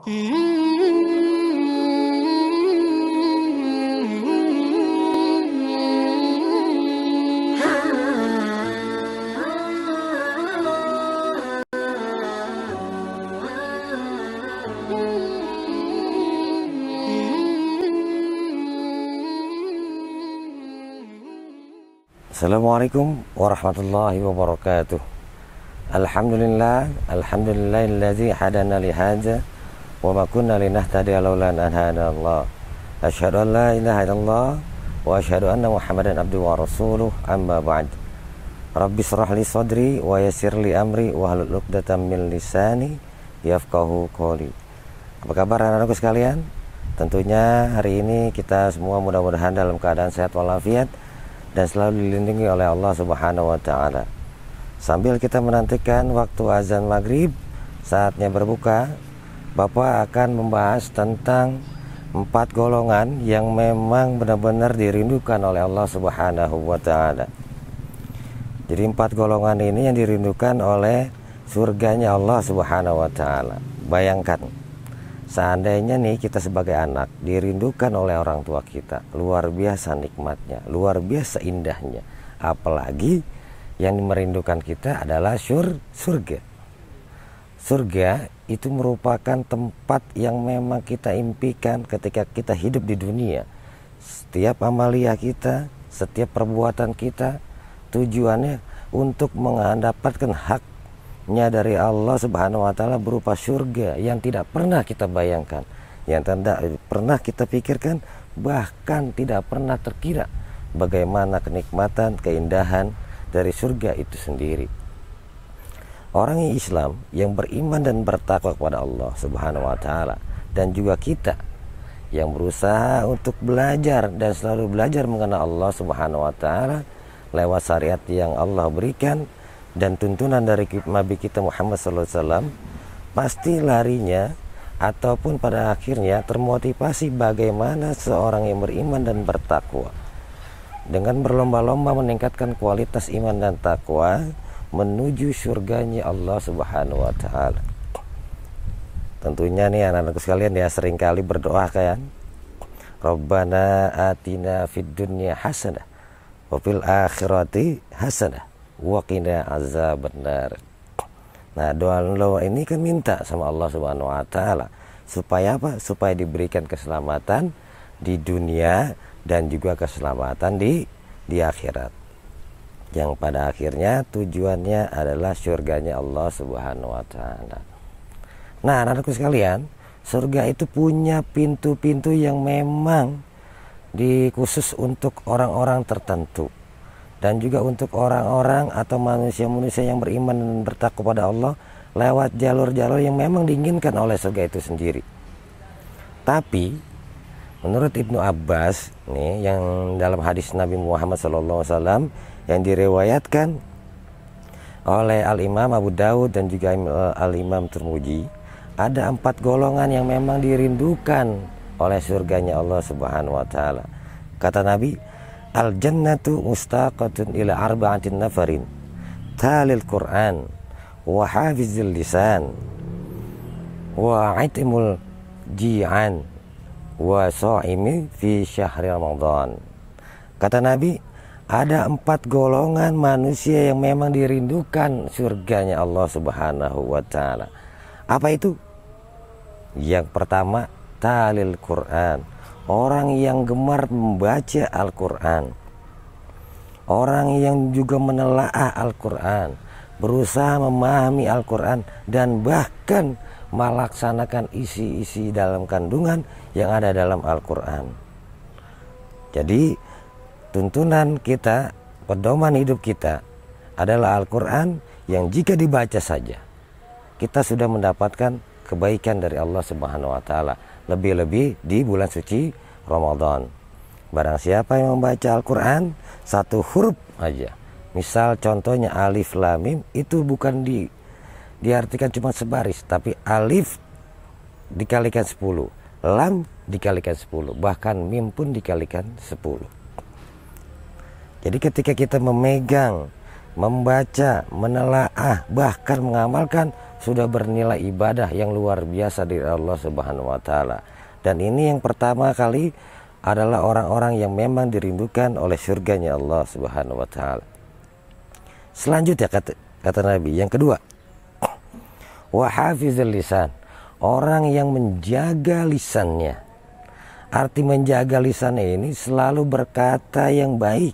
Assalamualaikum warahmatullahi wabarakatuh. Alhamdulillahilladzi hadana li hadza wa ma kunna linahtadiya laula an hadana Allah. Asyhadu an la ilaha illallah wa asyhadu anna Muhammadan abduhu wa rasuluh, amma ba'd. Rabbi shrah li sadri wa yassir li amri wa hlul 'uqdatam min lisani yafqahu qawli. Apa kabar anak-anakku sekalian? Tentunya hari ini kita semua mudah-mudahan dalam keadaan sehat walafiat dan selalu dilindungi oleh Allah Subhanahu wa Ta'ala. Sambil kita menantikan waktu azan maghrib, saatnya berbuka, Bapak akan membahas tentang 4 golongan yang memang benar-benar dirindukan oleh Allah Subhanahu wa Ta'ala. Jadi 4 golongan ini yang dirindukan oleh surganya Allah Subhanahu wa Ta'ala. Bayangkan, seandainya nih kita sebagai anak dirindukan oleh orang tua kita, luar biasa nikmatnya, luar biasa indahnya. Apalagi yang merindukan kita adalah surga. Surga itu merupakan tempat yang memang kita impikan ketika kita hidup di dunia. Setiap amalia kita, setiap perbuatan kita, tujuannya untuk mendapatkan haknya dari Allah Subhanahu wa Ta'ala berupa surga yang tidak pernah kita bayangkan, yang tidak pernah kita pikirkan, bahkan tidak pernah terkira bagaimana kenikmatan, keindahan dari surga itu sendiri. Orang Islam yang beriman dan bertakwa kepada Allah Subhanahu wa Ta'ala, dan juga kita yang berusaha untuk belajar dan selalu belajar mengenal Allah Subhanahu wa Ta'ala lewat syariat yang Allah berikan dan tuntunan dari Nabi kita Muhammad SAW, pasti larinya ataupun pada akhirnya termotivasi bagaimana seorang yang beriman dan bertakwa dengan berlomba-lomba meningkatkan kualitas iman dan takwa menuju surganya Allah Subhanahu wa Ta'ala. Tentunya nih anak-anakku sekalian ya, seringkali berdoa kan, Rabbana atina fid dunya hasanah wa fil akhirati hasanah wa qina azabannar. Nah, doa ini kan minta sama Allah Subhanahu wa Ta'ala supaya apa? Supaya diberikan keselamatan di dunia dan juga keselamatan di akhirat, yang pada akhirnya tujuannya adalah surganya Allah Subhanahu wa Ta'ala. Nah, anak-anakku sekalian, surga itu punya pintu-pintu yang memang dikhusus untuk orang-orang tertentu, dan juga untuk orang-orang atau manusia-manusia yang beriman dan bertakwa kepada Allah lewat jalur-jalur yang memang diinginkan oleh surga itu sendiri. Tapi menurut Ibnu Abbas nih, yang dalam hadis Nabi Muhammad SAW yang diriwayatkan oleh Al-Imam Abu Dawud dan juga Al-Imam Tirmidzi, ada 4 golongan yang memang dirindukan oleh surganya Allah Subhanahu wa Ta'ala. Kata Nabi, al-jannatu mustaqatun ila arba'atin nafarin talil Qur'an wa hafizil lisan wa aitimul ji'an wa sha'imi fi syahri Ramadan. Kata Nabi, ada 4 golongan manusia yang memang dirindukan surganya Allah Subhanahu wa Ta'ala. Apa itu? Yang pertama, talil Quran, orang yang gemar membaca Al-Quran, orang yang juga menelaah Al-Quran, berusaha memahami Al-Quran, dan bahkan melaksanakan isi-isi dalam kandungan yang ada dalam Al-Quran. Jadi tuntunan kita, pedoman hidup kita adalah Al-Quran yang jika dibaca saja kita sudah mendapatkan kebaikan dari Allah Subhanahu wa Ta'ala, lebih-lebih di bulan suci Ramadan. Barang siapa yang membaca Al-Quran 1 huruf aja, misal contohnya alif lam mim, itu bukan diartikan cuma sebaris, tapi alif dikalikan 10, lam dikalikan 10, bahkan mim pun dikalikan 10. Jadi ketika kita memegang, membaca, menelaah, bahkan mengamalkan sudah bernilai ibadah yang luar biasa dari Allah Subhanahu wa taala. Dan ini yang pertama kali adalah orang-orang yang memang dirindukan oleh surganya Allah Subhanahu wa taala. Selanjutnya kata Nabi yang kedua, wa hafizul lisan, orang yang menjaga lisannya. Arti menjaga lisannya ini selalu berkata yang baik,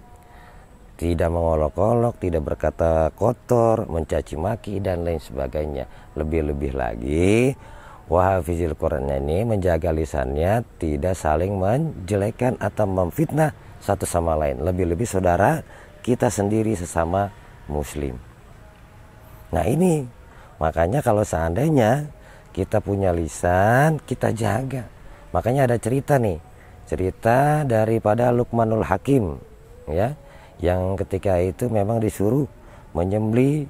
tidak mengolok-olok, tidak berkata kotor, mencaci maki dan lain sebagainya. Lebih-lebih lagi, wa hafizil Quran ini menjaga lisannya, tidak saling menjelekkan atau memfitnah satu sama lain. Lebih-lebih saudara kita sendiri sesama muslim. Nah ini makanya kalau seandainya kita punya lisan, kita jaga. Makanya ada cerita nih, cerita daripada Luqmanul Hakim, ya, yang ketika itu memang disuruh menyembelih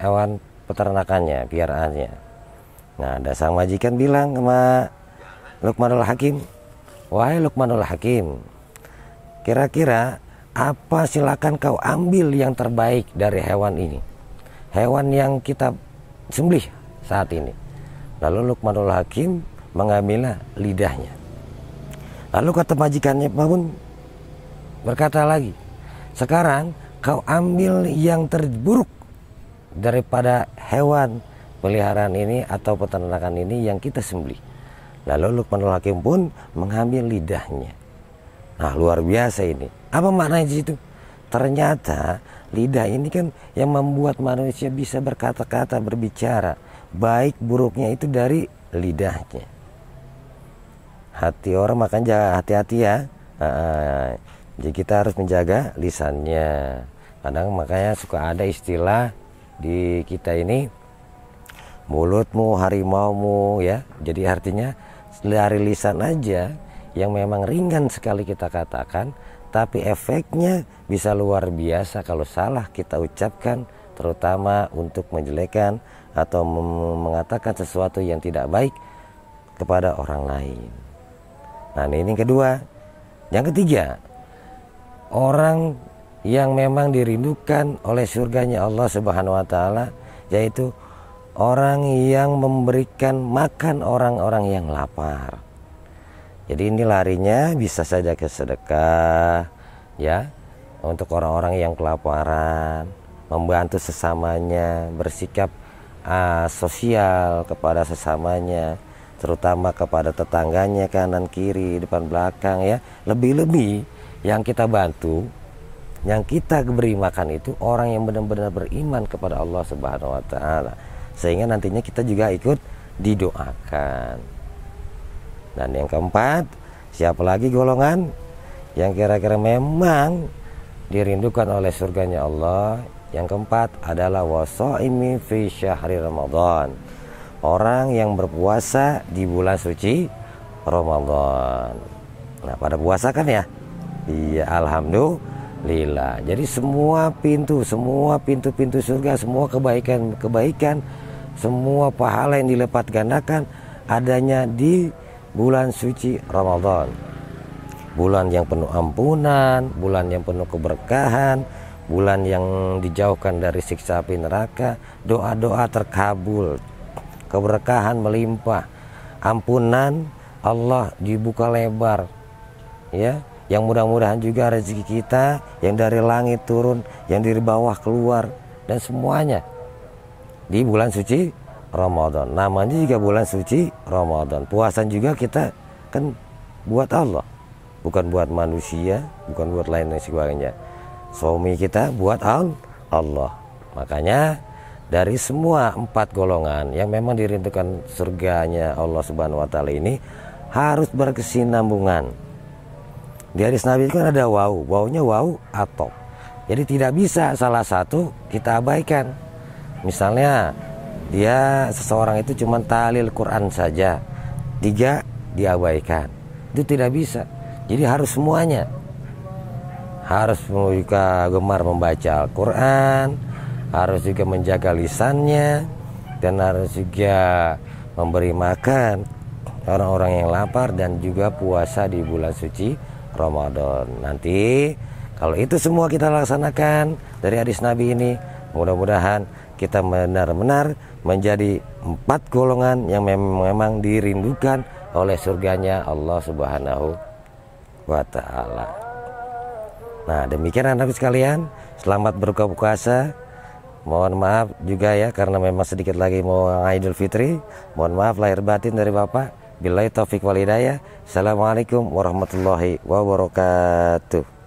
hewan peternakannya, piaraannya. Nah, ada sang majikan bilang sama Luqmanul Hakim, wahai Luqmanul Hakim, kira-kira apa silakan kau ambil yang terbaik dari hewan ini, hewan yang kita sembelih saat ini. Lalu Luqmanul Hakim mengambil lidahnya. Lalu kata majikannya pun berkata lagi, sekarang kau ambil yang terburuk daripada hewan peliharaan ini atau peternakan ini yang kita sembelih. Lalu Luqmanul Hakim pun mengambil lidahnya. Nah, luar biasa ini. Apa maknanya di situ? Ternyata lidah ini kan yang membuat manusia bisa berkata-kata, berbicara. Baik buruknya itu dari lidahnya. Hati orang makanya hati-hati ya. Jadi kita harus menjaga lisannya. Kadang makanya suka ada istilah di kita ini, mulutmu harimaumu, ya. Jadi artinya dari lisan aja yang memang ringan sekali kita katakan, tapi efeknya bisa luar biasa kalau salah kita ucapkan, terutama untuk menjelekan atau mengatakan sesuatu yang tidak baik kepada orang lain. Nah, ini yang kedua. Yang ketiga, orang yang memang dirindukan oleh surganya Allah Subhanahu wa taala, yaitu orang yang memberikan makan orang-orang yang lapar. Jadi ini larinya bisa saja ke sedekah, ya, untuk orang-orang yang kelaparan, membantu sesamanya, bersikap sosial kepada sesamanya, terutama kepada tetangganya, kanan kiri, depan belakang, ya. Lebih-lebih yang kita bantu, yang kita beri makan itu orang yang benar-benar beriman kepada Allah Subhanahu wa taala, sehingga nantinya kita juga ikut didoakan. Dan yang keempat, siapa lagi golongan yang kira-kira memang dirindukan oleh surganya Allah? Yang keempat adalah washaimi fi syahri Ramadan, orang yang berpuasa di bulan suci Ramadan. Nah, pada puasa kan ya? Iya, alhamdulillah. Jadi semua pintu-pintu surga, semua kebaikan, semua pahala yang dilipat gandakan adanya di bulan suci Ramadan. Bulan yang penuh ampunan, bulan yang penuh keberkahan, bulan yang dijauhkan dari siksa api neraka, doa-doa terkabul, keberkahan melimpah, ampunan Allah dibuka lebar, ya. Yang mudah-mudahan juga rezeki kita yang dari langit turun, yang dari bawah keluar, dan semuanya di bulan suci Ramadan. Namanya juga bulan suci Ramadan. Puasa juga kita kan buat Allah, bukan buat manusia, bukan buat lain dan sebagainya. Suami kita buat Allah. Makanya dari semua 4 golongan yang memang dirindukan surganya Allah Subhanahu wa taala ini harus berkesinambungan. Di hadis Nabi itu kan ada wawunya wawu atau. Jadi tidak bisa salah satu kita abaikan. Misalnya dia seseorang itu cuma tahlil Quran saja, 3 diabaikan. Itu tidak bisa. Jadi harus semuanya. Harus juga gemar membaca Al-Quran, harus juga menjaga lisannya, dan harus juga memberi makan orang-orang yang lapar, dan juga puasa di bulan suci Ramadan. Nanti kalau itu semua kita laksanakan dari hadis Nabi ini, mudah-mudahan kita benar-benar menjadi 4 golongan yang memang dirindukan oleh surganya Allah Subhanahu wa Ta'ala. Nah, demikian anak sekalian, selamat berbuka puasa. Mohon maaf juga ya karena memang sedikit lagi mau Idul Fitri. Mohon maaf lahir batin dari Bapak. Billahi taufik wal hidayah. Assalamualaikum warahmatullahi wabarakatuh.